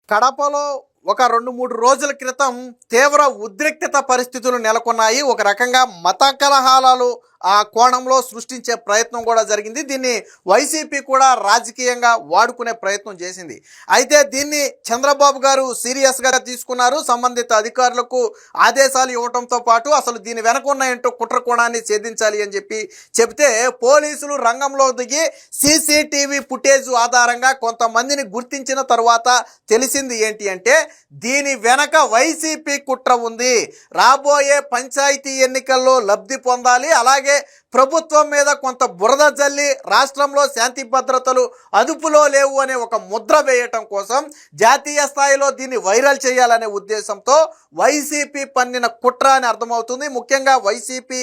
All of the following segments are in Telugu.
కడపలో ఒక 2-3 రోజుల క్రితం తీవ్ర ఉద్రిక్తత పరిస్థితులు నెలకొన్నాయి. ఒక రకంగా మత కలహాలు ఆ కోణంలో సృష్టించే ప్రయత్నం కూడా జరిగింది. దీన్ని వైసీపీ కూడా రాజకీయంగా వాడుకునే ప్రయత్నం చేసింది. అయితే దీన్ని చంద్రబాబు గారు సీరియస్గా తీసుకున్నారు. సంబంధిత అధికారులకు ఆదేశాలు ఇవ్వడంతో పాటు అసలు దీని వెనక ఉన్న ఏంటో కుట్ర కోణాన్ని ఛేదించాలి అని చెబితే పోలీసులు రంగంలో దిగి సీసీటీవీ ఫుటేజ్ ఆధారంగా కొంతమందిని గుర్తించిన తర్వాత తెలిసింది ఏంటి అంటే దీని వెనక వైసీపీ కుట్ర ఉంది. రాబోయే పంచాయతీ ఎన్నికల్లో లబ్ధి పొందాలి, అలాగే ప్రభుత్వం మీద కొంత బురద జల్లి రాష్ట్రంలో శాంతి భద్రతలు అదుపులో లేవు అనే ఒక ముద్ర వేయటం కోసం జాతీయ స్థాయిలో దీన్ని వైరల్ చేయాలనే ఉద్దేశంతో వైసీపీ పన్నిన కుట్ర అని అర్థమవుతుంది. ముఖ్యంగా వైసీపీ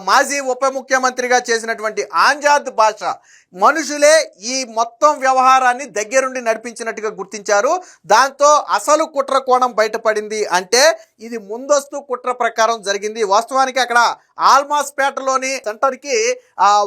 మాజీ ఉప ముఖ్యమంత్రిగా చేసినటువంటి ఆంజాద్ బాషా మనుషులే ఈ మొత్తం వ్యవహారాన్ని దగ్గరుండి నడిపించినట్టుగా గుర్తించారు. దాంతో అసలు కుట్ర కోణం బయటపడింది. అంటే ఇది ముందస్తు కుట్ర ప్రకారం జరిగింది. వాస్తవానికి అక్కడ ఆల్మాస్పేటలోని సెంటర్కి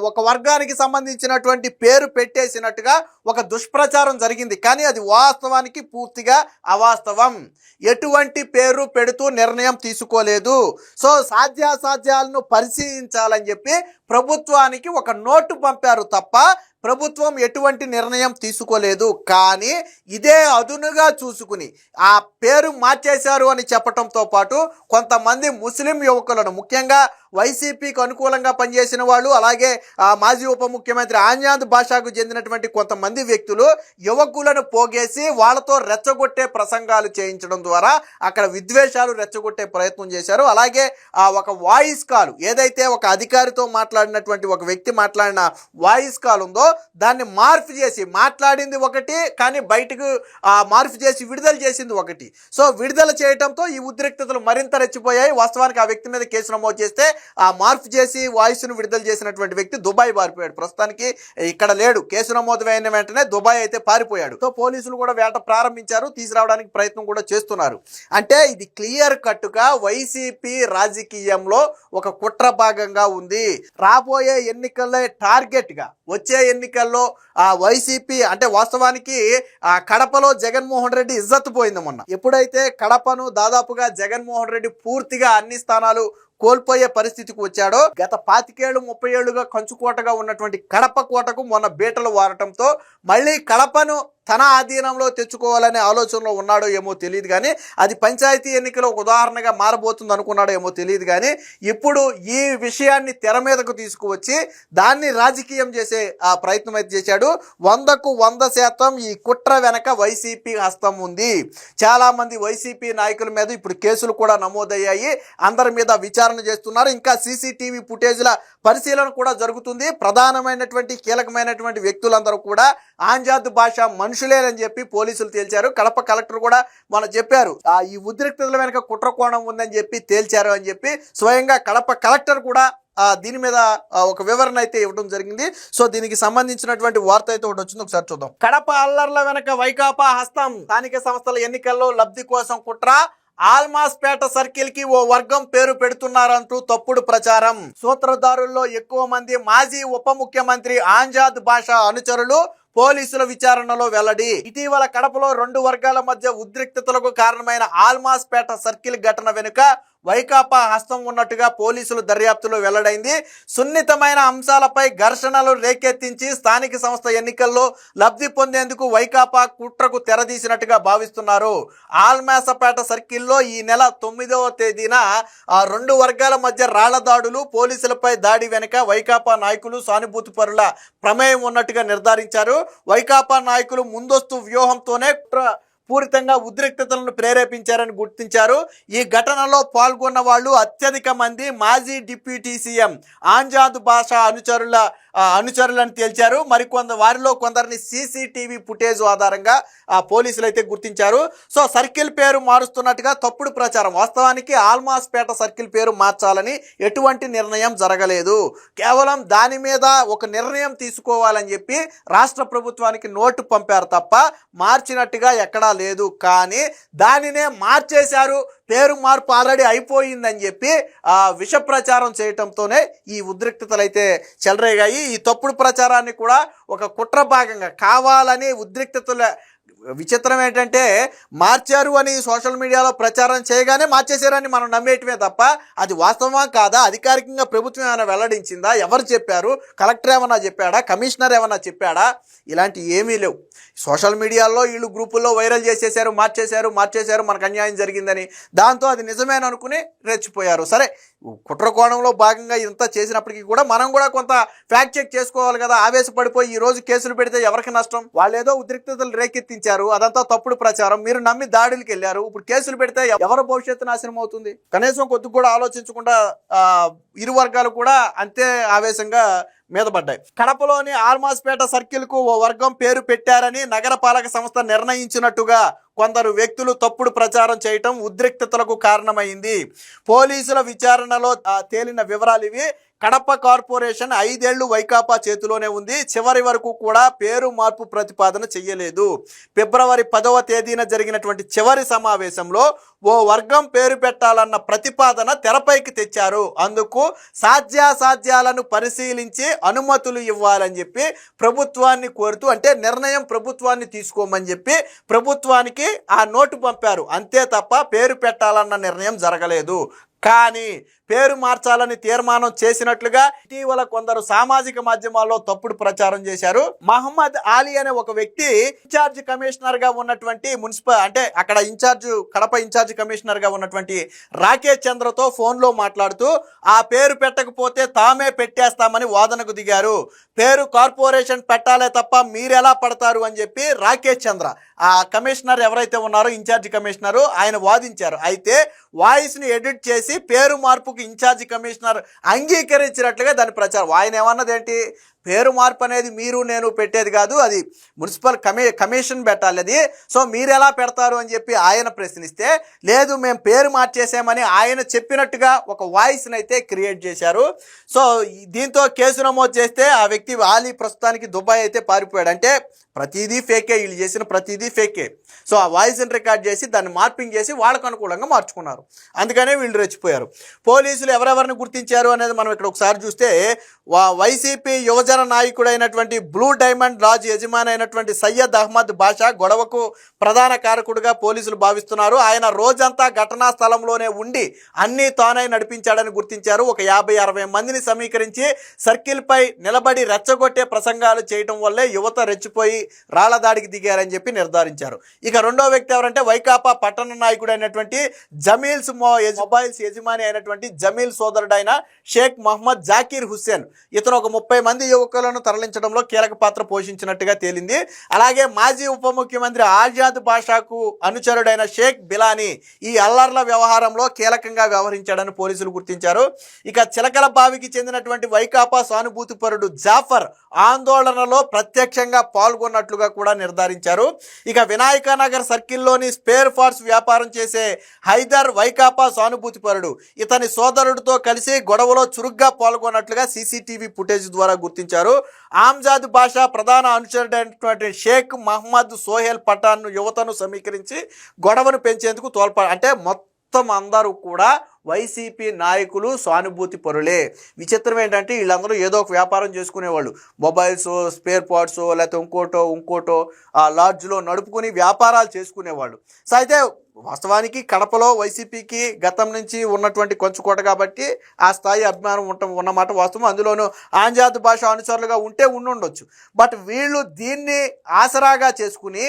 ఒక వర్గానికి సంబంధించినటువంటి పేరు పెట్టేసినట్టుగా ఒక దుష్ప్రచారం జరిగింది. కానీ అది వాస్తవానికి పూర్తిగా అవాస్తవం. ఎటువంటి పేరు పెడుతూ నిర్ణయం తీసుకోలేదు. సో సాధ్యాసాధ్యాలను పరిశీలించాలని చెప్పి ప్రభుత్వానికి ఒక నోటు పంపారు తప్ప ప్రభుత్వం ఎటువంటి నిర్ణయం తీసుకోలేదు. కానీ ఇదే అదునుగా చూసుకుని ఆ పేరు మార్చేశారు అని చెప్పడంతో పాటు కొంతమంది ముస్లిం యువకులను, ముఖ్యంగా వైసీపీకి అనుకూలంగా పనిచేసిన వాళ్ళు, అలాగే మాజీ ఉప ముఖ్యమంత్రి ఆంజాద్ బాషాకు చెందినటువంటి కొంతమంది వ్యక్తులు యువకులను పోగేసి వాళ్ళతో రెచ్చగొట్టే ప్రసంగాలు చేయించడం ద్వారా అక్కడ విద్వేషాలు రెచ్చగొట్టే ప్రయత్నం చేశారు. అలాగే ఒక వాయిస్ కాల్ ఏదైతే ఒక అధికారితో మాట్లాడినటువంటి ఒక వ్యక్తి మాట్లాడిన వాయిస్ కాల్ ఉందో దాన్ని మార్పు చేసి మాట్లాడింది ఒకటి, కానీ బయటకు మార్పు చేసి విడుదల చేసింది ఒకటి. సో విడుదల చేయడంతో ఈ ఉద్రిక్తతలు మరింత రెచ్చిపోయాయి. వాస్తవానికి ఆ వ్యక్తి మీద కేసు నమోదు చేస్తే ఆ మార్పు చేసి వాయిస్ను విడుదల చేసినటువంటి వ్యక్తి దుబాయ్ పారిపోయాడు. ప్రస్తుతానికి ఇక్కడ లేడు. కేసు నమోదు అయిన వెంటనే దుబాయ్ అయితే పారిపోయాడు. సో పోలీసులు కూడా వేట ప్రారంభించారు, తీసుకురావడానికి ప్రయత్నం కూడా చేస్తున్నారు. అంటే ఇది క్లియర్ కట్టుగా వైసీపీ రాజకీయంలో ఒక కుట్ర భాగంగా ఉంది. రాబోయే ఎన్నికల్లో టార్గెట్గా వచ్చే ఎన్నికల్లో వైసీపీ అంటే వాస్తవానికి కడపలో జగన్మోహన్ రెడ్డి ఇజ్జత్ పోయింది మొన్న. ఎప్పుడైతే కడపను దాదాపుగా జగన్మోహన్ రెడ్డి పూర్తిగా అన్ని స్థానాలు కోల్పోయే పరిస్థితికి వచ్చాడో, గత 25-30 ఏళ్లుగా కంచుకోటగా ఉన్నటువంటి కడప కోటకు మొన్న బీటలు వారటంతో మళ్ళీ కడపను తన ఆధీనంలో తెచ్చుకోవాలనే ఆలోచనలో ఉన్నాడో ఏమో తెలియదు. కానీ అది పంచాయతీ ఎన్నికలో ఒక ఉదాహరణగా మారబోతుంది అనుకున్నాడో ఏమో తెలియదు. కానీ ఇప్పుడు ఈ విషయాన్ని తెర మీదకు తీసుకువచ్చి దాన్ని రాజకీయం చేసే ప్రయత్నం అయితే చేశాడు. 100కు 100% ఈ కుట్ర వెనక వైసీపీ హస్తం ఉంది. చాలామంది వైసీపీ నాయకుల మీద ఇప్పుడు కేసులు కూడా నమోదయ్యాయి. అందరి మీద విచారణ చేస్తున్నారు. ఇంకా సీసీటీవీ ఫుటేజ్ల పరిశీలన కూడా జరుగుతుంది. ప్రధానమైనటువంటి కీలకమైనటువంటి వ్యక్తులందరూ కూడా ఆంజాద్ బాషా మనుషులేనని చెప్పి పోలీసులు తేల్చారు. కడప కలెక్టర్ కూడా మనం చెప్పారు ఈ ఉద్రిక్తతల వెనక కుట్ర కోణం ఉందని చెప్పి తేల్చారు అని చెప్పి స్వయంగా కడప కలెక్టర్ కూడా దీని మీద ఒక వివరణ అయితే ఇవ్వడం జరిగింది. సో దీనికి సంబంధించినటువంటి వార్త అయితే ఒకటి వచ్చింది, ఒకసారి చూద్దాం. కడప అల్లర్ల వెనక వైకాపా హస్తం, స్థానిక సంస్థల ఎన్నికల్లో లబ్ధి కోసం కుట్ర, ఆల్మాస్పేట సర్కిల్ కి ఓ వర్గం పేరు పెడుతున్నారంటూ తప్పుడు ప్రచారం. సూత్రధారుల్లో ఎక్కువ మంది మాజీ ఉప ముఖ్యమంత్రి ఆంజాద్ బాషా అనుచరులు పోలీసుల విచారణలో వెల్లడి. ఇటీవల కడపలో 2 వర్గాల మధ్య ఉద్రిక్తతలకు కారణమైన ఆల్మాస్పేట సర్కిల్ ఘటన వెనుక వైకాపా హస్తం ఉన్నట్టుగా పోలీసులు దర్యాప్తులో వెల్లడైంది. సున్నితమైన అంశాలపై ఘర్షణలు రేకెత్తించి స్థానిక సంస్థ ఎన్నికల్లో లబ్ధి పొందేందుకు వైకాపా కుట్రకు తెరదీసినట్టుగా భావిస్తున్నారు. ఆల్మాసపేట సర్కిల్లో ఈ నెల 9వ తేదీన 2 వర్గాల మధ్య రాళ్ల దాడులు, పోలీసులపై దాడి వెనుక వైకాపా నాయకులు, సానుభూతి పరుల ప్రమేయం ఉన్నట్టుగా నిర్ధారించారు. వైకాపా నాయకులు ముందస్తు వ్యూహంతోనే పూరితంగా ఉద్రిక్తతలను ప్రేరేపించారని గుర్తించారు. ఈ ఘటనలో పాల్గొన్న వాళ్ళు అత్యధిక మంది మాజీ డిప్యూటీ సీఎం ఆంజాద్ బాషా అనుచరులను తేల్చారు. వారిలో కొందరిని సీసీటీవీ ఫుటేజ్ ఆధారంగా పోలీసులు అయితే గుర్తించారు. సో సర్కిల్ పేరు మారుస్తున్నట్టుగా తప్పుడు ప్రచారం. వాస్తవానికి ఆల్మాస్పేట సర్కిల్ పేరు మార్చాలని ఎటువంటి నిర్ణయం జరగలేదు. కేవలం దాని మీద ఒక నిర్ణయం తీసుకోవాలని చెప్పి రాష్ట్ర ప్రభుత్వానికి నోటు పంపారు తప్ప మార్చినట్టుగా ఎక్కడా లేదు. కానీ దానినే మార్చేశారు, పేరు మార్పు ఆల్రెడీ అయిపోయిందని చెప్పి విష ప్రచారం చేయటంతోనే ఈ ఉద్రిక్తతలు అయితే చెలరేగాయి. ఈ తప్పుడు ప్రచారాన్ని కూడా ఒక కుట్ర భాగంగా కావాలని ఉద్రిక్తతల విచిత్రం ఏంటంటే మార్చారు అని సోషల్ మీడియాలో ప్రచారం చేయగానే మార్చేశారని మనం నమ్మేయటమే తప్ప అది వాస్తవమా కాదా, అధికారికంగా ప్రభుత్వం ఏమైనా వెల్లడించిందా, ఎవరు చెప్పారు, కలెక్టర్ ఏమన్నా చెప్పాడా, కమిషనర్ ఏమన్నా చెప్పాడా, ఇలాంటి ఏమీ లేవు. సోషల్ మీడియాలో వీళ్ళు గ్రూపుల్లో వైరల్ చేసేసారు, మార్చేశారు మనకు అన్యాయం జరిగిందని. దాంతో అది నిజమేననుకుని రెచ్చిపోయారు. సరే, కుట్ర కోణంలో భాగంగా ఇంత చేసినప్పటికీ కూడా మనం కూడా కొంత ఫ్యాక్ట్ చెక్ చేసుకోవాలి కదా. ఆవేశపడిపోయి ఈ రోజు కేసులు పెడితే ఎవరికి నష్టం? వాళ్ళు ఏదో ఉద్రిక్తతలు రేకెత్తించారు, అదంతా తప్పుడు ప్రచారం, మీరు నమ్మి దాడులకు వెళ్ళారు. ఇప్పుడు కేసులు పెడితే ఎవరి భవిష్యత్తు నాశనం అవుతుంది? కనీసం కొద్దిగా కూడా ఆలోచించకుండా ఇరు వర్గాలు కూడా అంతే ఆవేశంగా మీద పడ్డాయి. కడపలోని ఆల్మాస్పేట సర్కిల్కు ఓ వర్గం పేరు పెట్టారని నగరపాలక సంస్థ నిర్ణయించినట్టుగా కొందరు వ్యక్తులు తప్పుడు ప్రచారం చేయటం ఉద్రిక్తతలకు కారణమైంది. పోలీసుల విచారణలో తేలిన వివరాలు ఇవి. కడప కార్పొరేషన్ 5 ఏళ్లు వైకాపా చేతిలోనే ఉంది. చివరి వరకు కూడా పేరు మార్పు ప్రతిపాదన చేయలేదు. ఫిబ్రవరి 10వ తేదీన జరిగినటువంటి చివరి సమావేశంలో ఓ వర్గం పేరు పెట్టాలన్న ప్రతిపాదన తెరపైకి తెచ్చారు. అందుకు సాధ్యాసాధ్యాలను పరిశీలించి అనుమతులు ఇవ్వాలని చెప్పి ప్రభుత్వాన్ని కోరుతూ, అంటే నిర్ణయం ప్రభుత్వాన్ని తీసుకోమని చెప్పి ప్రభుత్వానికి ఆ నోటు పంపారు. అంతే తప్ప పేరు పెట్టాలన్న నిర్ణయం జరగలేదు. కానీ పేరు మార్చాలని తీర్మానం చేసినట్లుగా ఇటీవల కొందరు సామాజిక మాధ్యమాల్లో తప్పుడు ప్రచారం చేశారు. మహమ్మద్ ఆలీ అనే ఒక వ్యక్తి ఇన్ఛార్జ్ కమిషనర్ గా ఉన్నటువంటి అంటే అక్కడ కడప ఇన్ఛార్జ్ కమిషనర్ గా ఉన్నటువంటి రాకేష్ చంద్రతో ఫోన్లో మాట్లాడుతూ ఆ పేరు పెట్టకపోతే తామే పెట్టేస్తామని వాదనకు దిగారు. పేరు కార్పొరేషన్ పెట్టాలే తప్ప మీరెలా పడతారు అని చెప్పి రాకేష్ చంద్ర, ఆ కమిషనర్ ఎవరైతే ఉన్నారో ఇన్ఛార్జ్ కమిషనరు, ఆయన వాదించారు. అయితే వాయిస్ ని ఎడిట్ చేసి పేరు మార్పుకు ఇన్ఛార్జ్ కమిషనర్ అంగీకరించినట్లుగా దాని ప్రచారం. ఆయన ఏమన్నది ఏంటి, పేరు మార్పు అనేది మీరు నేను పెట్టేది కాదు, అది మున్సిపల్ కమిషన్ పెట్టాలి అది, సో మీరు ఎలా పెడతారు అని చెప్పి ఆయన ప్రశ్నిస్తే, లేదు మేము పేరు మార్చేసామని ఆయన చెప్పినట్టుగా ఒక వాయిస్ని అయితే క్రియేట్ చేశారు. సో దీంతో కేసు నమోదు చేస్తే ఆ వ్యక్తి ఆలీ ప్రస్తుతానికి దుబాయ్ అయితే పారిపోయాడు. అంటే ప్రతిదీ ఫేకే, వీళ్ళు చేసిన ప్రతిదీ ఫేకే. సో ఆ వాయిస్ని రికార్డ్ చేసి దాన్ని మార్పింగ్ చేసి వాళ్ళకు అనుకూలంగా మార్చుకున్నారు. అందుకనే వీళ్ళు రెచ్చిపోయారు. పోలీసులు ఎవరెవరిని గుర్తించారు అనేది మనం ఇక్కడ ఒకసారి చూస్తే, వైసీపీ యువజన నాయకుడైనటువంటి బ్లూ డైమండ్ లాడ్జ్ యజమాని అయినటువంటి సయ్యద్ అహ్మద్ బాషా గొడవకు ప్రధాన కారకుడిగా పోలీసులు భావిస్తున్నారు. ఆయన రోజంతా ఘటనా స్థలంలోనే ఉండి అన్నీ తానై నడిపించాడని గుర్తించారు. ఒక 50-60 మందిని సమీకరించి సర్కిల్పై నిలబడి రెచ్చగొట్టే ప్రసంగాలు చేయటం వల్లే యువత రెచ్చిపోయి రాళ్ల దాడికి దిగారని చెప్పి నిర్ధారించారు. ఇక రెండో వ్యక్తి ఎవరంటే వైకాపా పట్టణ నాయకుడైనటువంటి జమీల్స్ మొబైల్స్ యజమాని అయినటువంటి జమీల్ సోదరుడైన షేక్ మహమ్మద్ జాకీర్ హుస్సేన్. ఇతను ఒక 30 మంది యువకులను తరలించడంలో కీలక పాత్ర పోషించినట్టుగా తేలింది. అలాగే మాజీ ఉప ముఖ్యమంత్రి ఆజాద్ బాషాకు అనుచరుడైన షేక్ బిలానీ ఈ అల్లర్ల వ్యవహారంలో కీలకంగా వ్యవహరించాడని పోలీసులు గుర్తించారు. ఇక చిలకల బావికి చెందినటువంటి వైకాపా సానుభూతిపరుడు జాఫర్ ఆందోళనలో ప్రత్యక్షంగా పాల్గొన్నట్లుగా కూడా నిర్ధారించారు. ఇక వినాయకనగర్ సర్కిల్లోని స్పేర్ పార్ట్స్ వ్యాపారం చేసే హైదర్ వైకాపా సానుభూతిపరుడు. ఇతని సోదరుడితో కలిసి గొడవలో చురుగ్గా పాల్గొన్నట్లుగా సీసీటీవీ ఫుటేజ్ ద్వారా గుర్తించారు. ఆమ్జాద్ బాషా ప్రధాన అనుచరుడైనటువంటి షేక్ మహమ్మద్ సోహెల్ పఠాన్ యువతను సమీకరించి గొడవను పెంచేందుకు అంటే మొత్తం అందరూ కూడా వైసీపీ నాయకులు సానుభూతి పరులే. విచిత్రం ఏంటంటే వీళ్ళందరూ ఏదో ఒక వ్యాపారం చేసుకునేవాళ్ళు, మొబైల్స్, స్పేర్ పార్ట్స్, లేకపోతే ఇంకోటో ఆ లాడ్జ్లో నడుపుకొని వ్యాపారాలు చేసుకునేవాళ్ళు. సో అయితే వాస్తవానికి కడపలో వైసీపీకి గతం నుంచి ఉన్నటువంటి కొంచుకోట కాబట్టి ఆ స్థాయి అభిమానం ఉన్నమాట వాస్తవం. అందులోనూ ఆంజాద్ భాష అనుచరులుగా ఉండొచ్చు. బట్ వీళ్ళు దీన్ని ఆసరాగా చేసుకుని,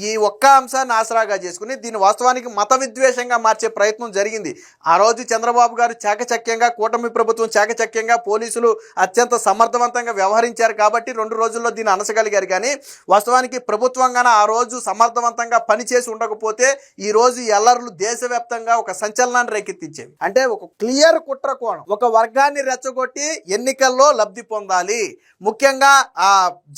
ఈ ఒక్క అంశాన్ని ఆసరాగా చేసుకుని దీన్ని వాస్తవానికి మత విద్వేషంగా మార్చే ప్రయత్నం జరిగింది. ఆ రోజు చంద్రబాబు గారు చాకచక్యంగా, కూటమి ప్రభుత్వం చాకచక్యంగా, పోలీసులు అత్యంత సమర్థవంతంగా వ్యవహరించారు కాబట్టి 2 రోజుల్లో దీన్ని అనసగలిగారు. కానీ వాస్తవానికి ప్రభుత్వంగానే ఆ రోజు సమర్థవంతంగా పనిచేసి ఉండకపోతే ఈ రోజు ఈ అల్లర్లు దేశవ్యాప్తంగా ఒక సంచలనాన్ని రేకెత్తించేవి. అంటే ఒక క్లియర్ కుట్ర కోణం, ఒక వర్గాన్ని రెచ్చగొట్టి ఎన్నికల్లో లబ్ధి పొందాలి, ముఖ్యంగా ఆ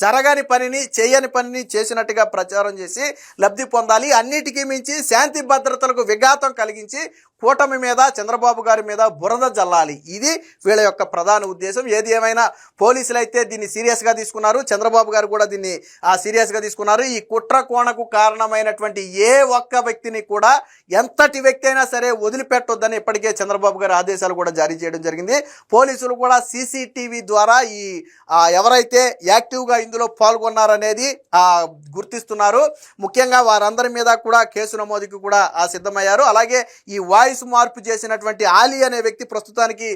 జరగని పనిని చేయని పనిని చేసినట్టుగా ప్రచారం చేసి లబ్ధి పొందాలి. అన్నిటికీ మించి శాంతి భద్రతలకు విఘాతం కలిగించి కూటమి మీద చంద్రబాబు చంద్రబాబు గారి మీద బురద జల్లాలి. ఇది వీళ్ళ యొక్క ప్రధాన ఉద్దేశం. ఏది ఏమైనా పోలీసులు అయితే దీన్ని సీరియస్గా తీసుకున్నారు, చంద్రబాబు గారు కూడా దీన్ని సీరియస్గా తీసుకున్నారు. ఈ కుట్ర కోణకు కారణమైనటువంటి ఏ ఒక్క వ్యక్తిని కూడా, ఎంతటి వ్యక్తి అయినా సరే వదిలిపెట్టొద్దని ఇప్పటికే చంద్రబాబు గారి ఆదేశాలు కూడా జారీ చేయడం జరిగింది. పోలీసులు కూడా సీసీటీవీ ద్వారా ఈ ఎవరైతే యాక్టివ్గా ఇందులో పాల్గొన్నారనేది గుర్తిస్తున్నారు. ముఖ్యంగా వారందరి మీద కూడా కేసు నమోదుకి కూడా సిద్ధమయ్యారు. అలాగే ఈ వాయిస్ మార్పు చేసినటువంటి ఆలీ అనే వ్యక్తి ప్రస్తుతానికి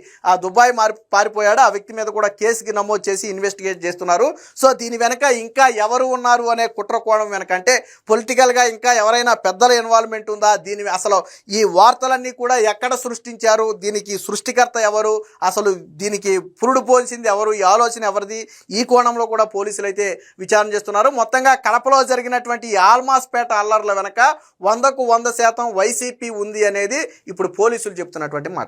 దుబాయ్ పారిపోయాడు. ఆ వ్యక్తి మీద కూడా కేసుకి నమోదు చేసి ఇన్వెస్టిగేట్ చేస్తున్నారు. సో దీని వెనక ఇంకా ఎవరు ఉన్నారు అనే కుట్ర కోణం వెనక, అంటే పొలిటికల్గా ఇంకా ఎవరైనా పెద్దల ఇన్వాల్వ్మెంట్ ఉందా, దీని అసలు ఈ వార్తలన్నీ కూడా ఎక్కడ సృష్టించారు, దీనికి సృష్టికర్త ఎవరు, అసలు దీనికి పురుడు పోల్చింది ఎవరు, ఈ ఆలోచన ఎవరిది, ఈ కోణంలో కూడా పోలీసులు అయితే విచారణ చేస్తున్నారు. మొత్తంగా కడపలో జరిగినటువంటి ఈ ఆల్మాస్పేట అల్లర్ల వెనక 100% వైసీపీ ఉంది అనేది ఇప్పుడు పోలీసులు చెప్తున్నటువంటి మాట.